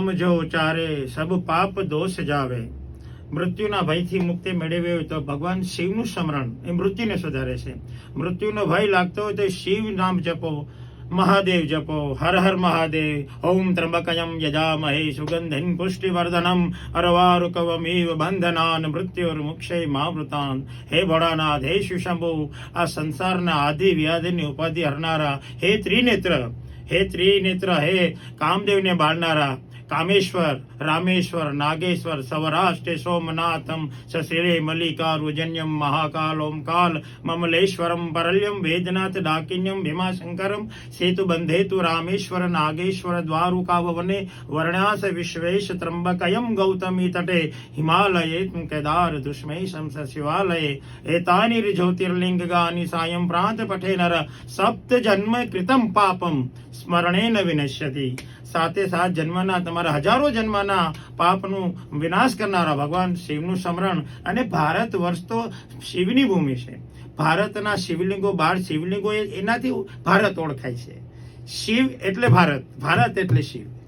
નામ જો ઉચારે સબ પાપ દોષ જાવે। મૃત્યુના ભયથી મુક્તિ મેળવી હોય તો ભગવાન શિવનું સ્મરણ એ મૃત્યુને સુધારે છે। મૃત્યુનો ભય લાગતો હોય તો શિવ નામ જપો, મહાદેવ જપો, હર હર મહાદેવ। ઓમ ત્રંબકયમ યજામહે સુગંધિં પુષ્ટિવર્ધનમ અર્વારુકવમિવ બંધનાન મૃત્યુર્મુક્ષય મામૃતાન। હે ભોળાનાથ, હે શિવશંભુ, આ સંસારના આદિ વ્યાધિની ઉપાધિ હરનારા, હે ત્રિનેત્ર, હે ત્રિનેત્ર, હે કામદેવને બાળનારા, कामेश्वर, रामेश्वर, नागेश्वर, सवराष्ट्र सोमनाथम सशिरे मल्लिकार्जुन्यम महाकाल ओमकाल ममलेश्वरम परल्यम वेदनाथ डाकिन्यम भीमाशंकरम सेतु बंधेतु रामेश्वर नागेश्वर द्वारुकावने वर्ण्यास विश्वेश त्र्यंबकयम गौतमी तटे हिमालये केदार दुष्मेशम शिवालये एतानि ज्योतिर्लिंगानि सायं प्रांत पठे नर सप्त जन्म कृतम पापम स्मरणेन विनश्यति। साथे साथ जन्मना તમારા હજારો જન્મના પાપનું વિનાશ કરનારા ભગવાન શિવનું સ્મરણ। અને ભારત વર્ષ તો શિવની ભૂમિ છે। ભારતના શિવલિંગો 12 શિવલિંગો એનાથી ભારત ઓળખાય છે। શિવ એટલે ભારત, ભારત એટલે શિવ।